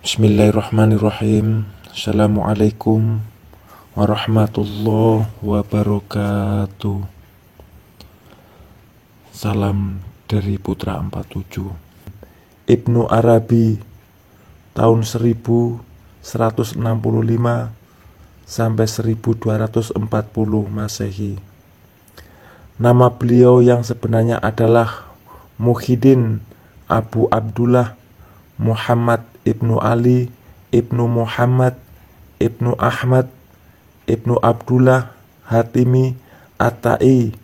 Bismillahirrahmanirrahim. Assalamualaikum warahmatullahi wabarakatuh. Salam dari Putra 47. Ibnu Arabi tahun 1165 sampai 1240 Masehi. Nama beliau yang sebenarnya adalah Muhyiddin Abu Abdullah Muhammad Ibnu Ali Ibnu Muhammad Ibnu Ahmad Ibnu Abdullah Hatimi At-Tai.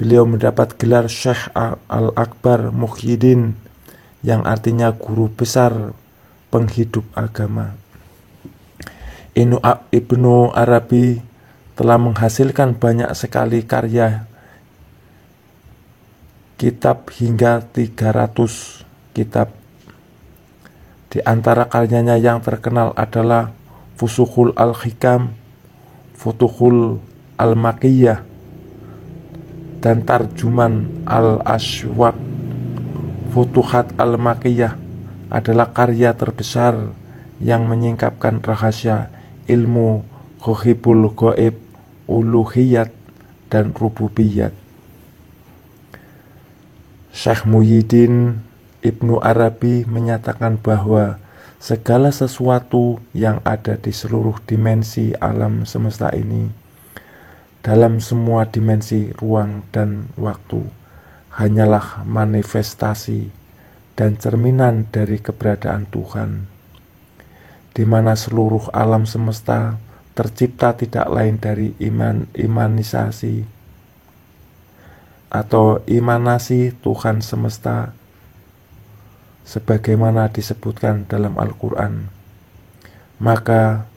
Beliau mendapat gelar Syekh Al-Akbar Muhyiddin, yang artinya guru besar penghidup agama. Ibnu Arabi telah menghasilkan banyak sekali karya kitab hingga 300 kitab. Di antara karyanya yang terkenal adalah Fusuhul Al-Hikam, Futuhul Al-Makiyah, dan Tarjuman Al-Ashwaq. Futuhat Al-Makiyah adalah karya terbesar yang menyingkapkan rahasia ilmu ghaibul ghaib, uluhiyat, dan rububiyat. Syekh Muhyiddin Ibnu Arabi menyatakan bahwa segala sesuatu yang ada di seluruh dimensi alam semesta ini, dalam semua dimensi ruang dan waktu, hanyalah manifestasi dan cerminan dari keberadaan Tuhan, di mana seluruh alam semesta tercipta tidak lain dari imanisasi atau imanasi Tuhan semesta, sebagaimana disebutkan dalam Al-Quran. Maka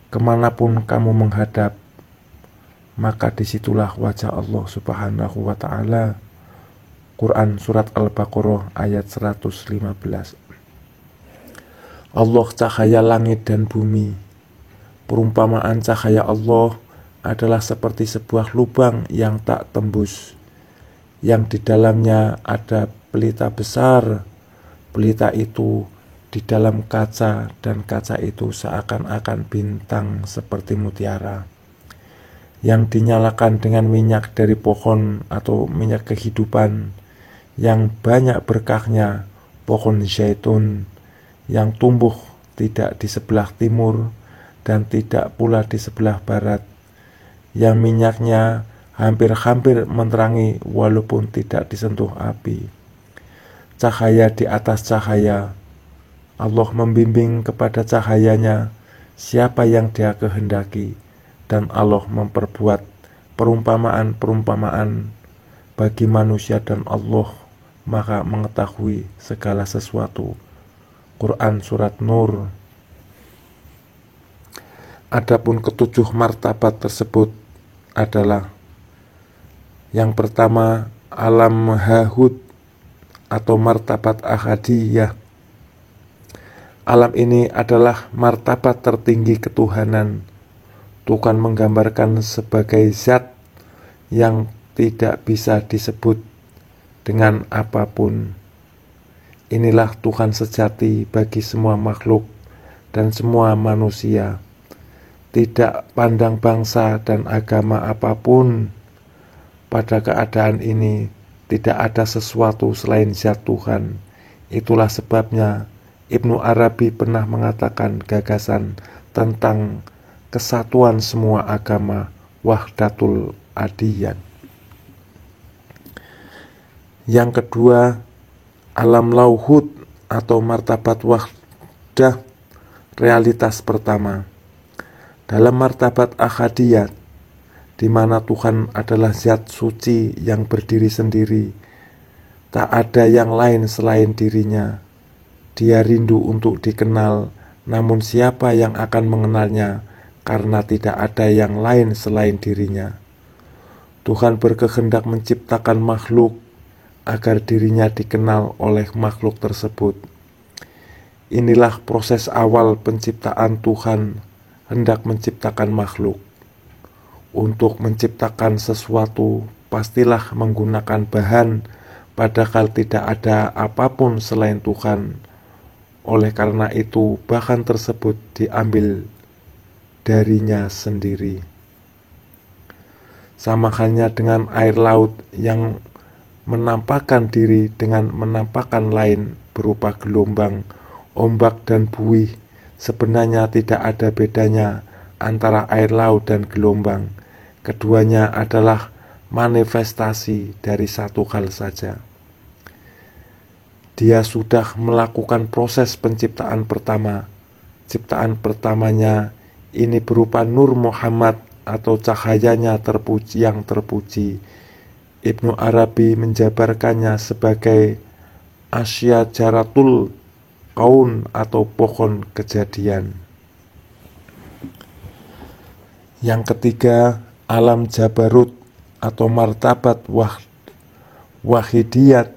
kemanapun kamu menghadap, maka disitulah wajah Allah Subhanahu wa ta'ala. Quran Surat Al-Baqarah ayat 115. Allah cahaya langit dan bumi. Perumpamaan cahaya Allah adalah seperti sebuah lubang yang tak tembus, yang di dalamnya ada pelita besar. Pelita itu di dalam kaca, dan kaca itu seakan-akan bintang seperti mutiara, yang dinyalakan dengan minyak dari pohon atau minyak kehidupan, yang banyak berkahnya, pohon zaitun, yang tumbuh tidak di sebelah timur dan tidak pula di sebelah barat, yang minyaknya hampir-hampir menerangi walaupun tidak disentuh api. Cahaya di atas cahaya. Allah membimbing kepada cahayanya siapa yang Dia kehendaki, dan Allah memperbuat perumpamaan-perumpamaan bagi manusia, dan Allah Maha mengetahui segala sesuatu. Quran Surat Nur. Adapun ketujuh martabat tersebut adalah: yang pertama, alam hahud atau martabat ahadiyah. Alam ini adalah martabat tertinggi ketuhanan. Tuhan menggambarkan sebagai zat yang tidak bisa disebut dengan apapun. Inilah Tuhan sejati bagi semua makhluk dan semua manusia. Tidak pandang bangsa dan agama apapun. Pada keadaan ini tidak ada sesuatu selain zat Tuhan. Itulah sebabnya Ibnu Arabi pernah mengatakan gagasan tentang kesatuan semua agama, wahdatul adiyan. Yang kedua, alam lauhud atau martabat wahdah, realitas pertama. Dalam martabat ahadiyat, di mana Tuhan adalah zat suci yang berdiri sendiri, tak ada yang lain selain dirinya. Dia rindu untuk dikenal, namun siapa yang akan mengenalnya, karena tidak ada yang lain selain dirinya. Tuhan berkehendak menciptakan makhluk agar dirinya dikenal oleh makhluk tersebut. Inilah proses awal penciptaan. Tuhan hendak menciptakan makhluk. Untuk menciptakan sesuatu, pastilah menggunakan bahan, padahal tidak ada apapun selain Tuhan. Oleh karena itu, bahan tersebut diambil darinya sendiri. Sama halnya dengan air laut yang menampakkan diri dengan menampakkan lain berupa gelombang, ombak, dan buih. Sebenarnya tidak ada bedanya antara air laut dan gelombang. Keduanya adalah manifestasi dari satu hal saja. Dia sudah melakukan proses penciptaan pertama. Ciptaan pertamanya ini berupa Nur Muhammad atau cahayanya yang terpuji. Ibnu Arabi menjabarkannya sebagai Asyajaratul Kaun atau pohon kejadian. Yang ketiga, alam Jabarut atau martabat wahidiyat,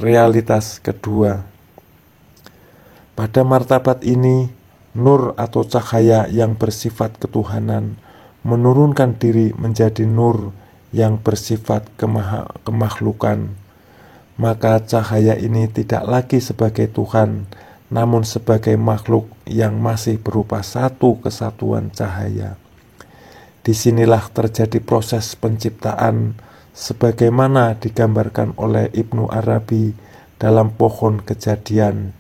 realitas kedua. Pada martabat ini, nur atau cahaya yang bersifat ketuhanan menurunkan diri menjadi nur yang bersifat kemakhlukan. Maka cahaya ini tidak lagi sebagai Tuhan, namun sebagai makhluk yang masih berupa satu kesatuan cahaya. Disinilah terjadi proses penciptaan sebagaimana digambarkan oleh Ibnu Arabi dalam pohon kejadian,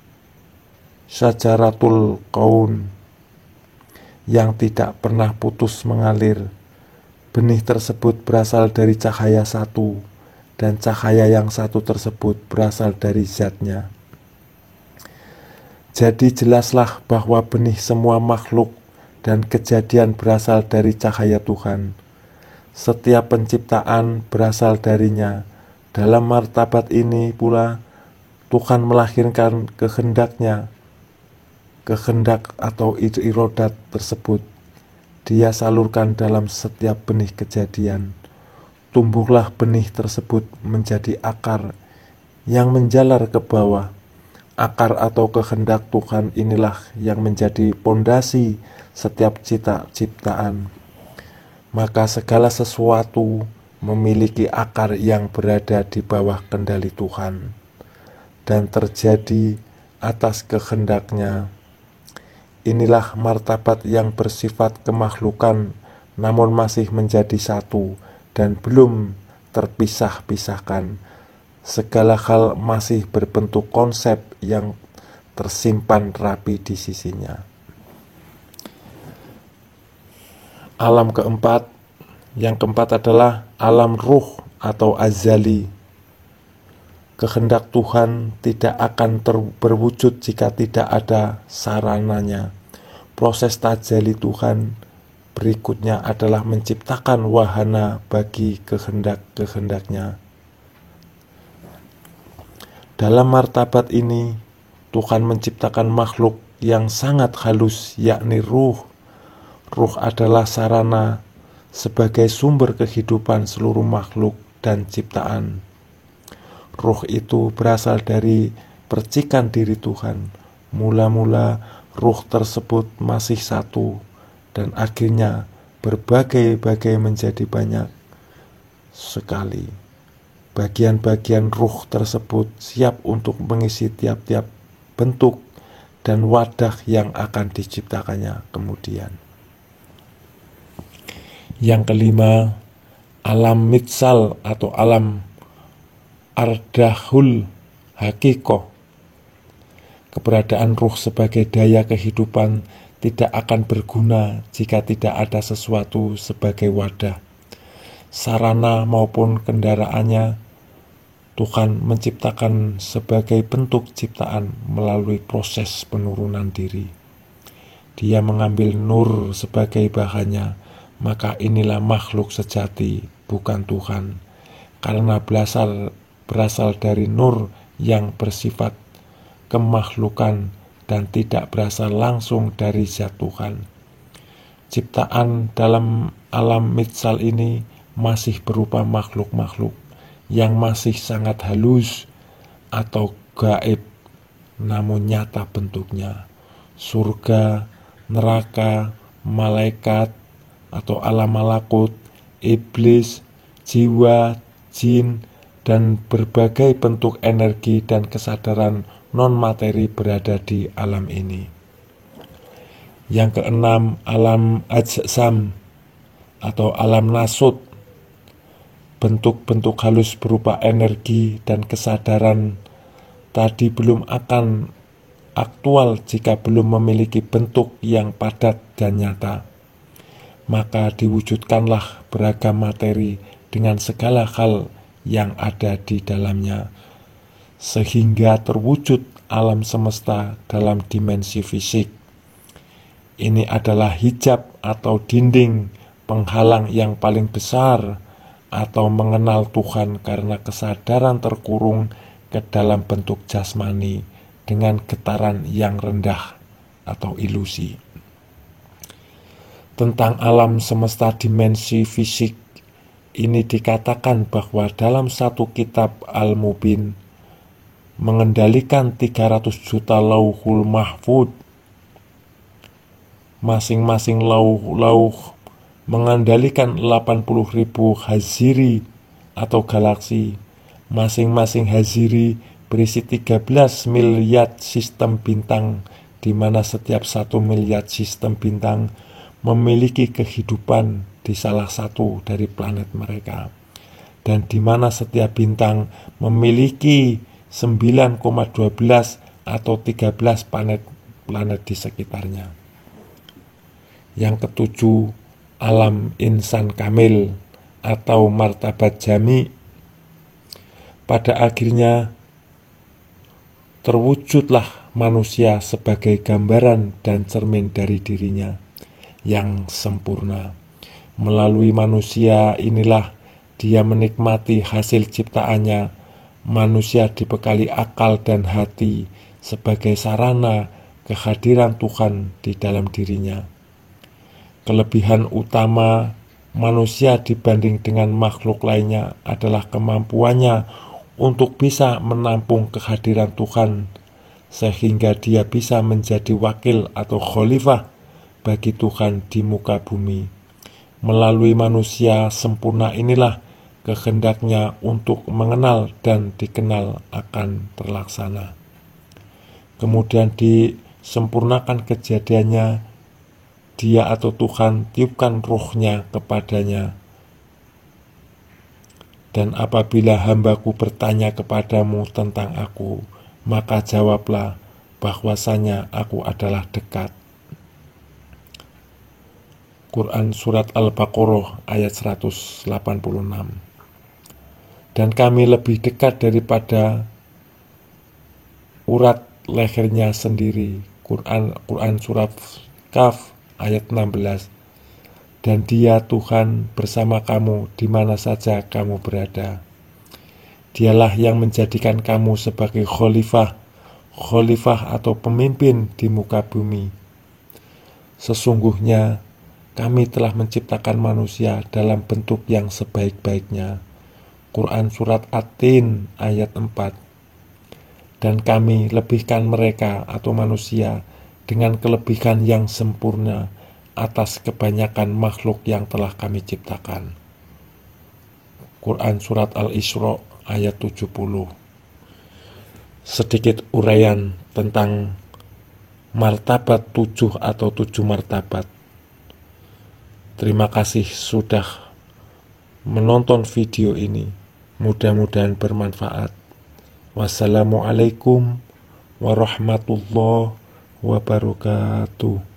Syajaratul Kaun, yang tidak pernah putus mengalir. Benih tersebut berasal dari cahaya satu, dan cahaya yang satu tersebut berasal dari zatnya. Jadi jelaslah bahwa benih semua makhluk dan kejadian berasal dari cahaya Tuhan. Setiap penciptaan berasal darinya. Dalam martabat ini pula Tuhan melahirkan kehendak atau irodat tersebut. Dia salurkan dalam setiap benih kejadian. Tumbuhlah benih tersebut menjadi akar yang menjalar ke bawah. Akar atau kehendak Tuhan inilah yang menjadi pondasi setiap ciptaan. Maka segala sesuatu memiliki akar yang berada di bawah kendali Tuhan dan terjadi atas kehendaknya. Inilah martabat yang bersifat kemakhlukan namun masih menjadi satu dan belum terpisah-pisahkan. Segala hal masih berbentuk konsep yang tersimpan rapi di sisinya. Alam keempat, yang keempat adalah alam ruh atau azali. Kehendak Tuhan tidak akan berwujud jika tidak ada sarananya. Proses tajali Tuhan berikutnya adalah menciptakan wahana bagi kehendak-kehendaknya. Dalam martabat ini, Tuhan menciptakan makhluk yang sangat halus, yakni ruh. Ruh adalah sarana sebagai sumber kehidupan seluruh makhluk dan ciptaan. Ruh itu berasal dari percikan diri Tuhan. Mula-mula ruh tersebut masih satu dan akhirnya berbagai-bagai menjadi banyak sekali. Bagian-bagian ruh tersebut siap untuk mengisi tiap-tiap bentuk dan wadah yang akan diciptakannya kemudian. Yang kelima, alam mitsal atau alam ardahul hakikoh. Keberadaan ruh sebagai daya kehidupan tidak akan berguna jika tidak ada sesuatu sebagai wadah, sarana maupun kendaraannya. Tuhan menciptakan sebagai bentuk ciptaan melalui proses penurunan diri. Dia mengambil nur sebagai bahannya. Maka inilah makhluk sejati, bukan Tuhan, karena berasal dari nur yang bersifat kemakhlukan dan tidak berasal langsung dari zat Tuhan. Ciptaan dalam alam mitsal ini masih berupa makhluk-makhluk yang masih sangat halus atau gaib, namun nyata bentuknya. Surga, neraka, malaikat, atau alam malakut, iblis, jiwa, jin, dan berbagai bentuk energi dan kesadaran non-materi berada di alam ini. Yang keenam, alam ajsam atau alam nasut, bentuk-bentuk halus berupa energi dan kesadaran tadi belum akan aktual jika belum memiliki bentuk yang padat dan nyata. Maka diwujudkanlah beragam materi dengan segala hal yang ada di dalamnya, sehingga terwujud alam semesta dalam dimensi fisik. Ini adalah hijab atau dinding penghalang yang paling besar atau mengenal Tuhan karena kesadaran terkurung ke dalam bentuk jasmani dengan getaran yang rendah atau ilusi. Tentang alam semesta dimensi fisik ini dikatakan bahwa dalam satu kitab Al-Mubin mengendalikan 300 juta lauhul mahfud. Masing-masing lauh mengendalikan 80.000 haziri atau galaksi. Masing-masing haziri berisi 13 miliar sistem bintang, di mana setiap 1 miliar sistem bintang memiliki kehidupan di salah satu dari planet mereka, dan di mana setiap bintang memiliki 9,12 atau 13 planet di sekitarnya. Yang ketujuh, alam insan kamil atau martabat jami. Pada akhirnya terwujudlah manusia sebagai gambaran dan cermin dari dirinya yang sempurna. Melalui manusia inilah dia menikmati hasil ciptaannya. Manusia dibekali akal dan hati sebagai sarana kehadiran Tuhan di dalam dirinya. Kelebihan utama manusia dibanding dengan makhluk lainnya adalah kemampuannya untuk bisa menampung kehadiran Tuhan, sehingga dia bisa menjadi wakil atau khalifah bagi Tuhan di muka bumi. Melalui manusia sempurna inilah kehendaknya untuk mengenal dan dikenal akan terlaksana. Kemudian disempurnakan kejadiannya, dia atau Tuhan tiupkan rohnya kepadanya. Dan apabila hambaku bertanya kepadamu tentang aku, maka jawablah bahwasanya aku adalah dekat. Quran Surat Al-Baqarah ayat 186. Dan kami lebih dekat daripada urat lehernya sendiri. Quran Surat Kaf ayat 16. Dan dia Tuhan bersama kamu di mana saja kamu berada. Dialah yang menjadikan kamu sebagai khalifah atau pemimpin di muka bumi. Sesungguhnya kami telah menciptakan manusia dalam bentuk yang sebaik-baiknya. Quran Surat At-Tin ayat 4. Dan kami lebihkan mereka atau manusia dengan kelebihan yang sempurna atas kebanyakan makhluk yang telah kami ciptakan. Quran Surat Al-Isra ayat 70. Sedikit uraian tentang martabat 7 atau 7 martabat. Terima kasih sudah menonton video ini. Mudah-mudahan bermanfaat. Wassalamualaikum warahmatullahi wabarakatuh.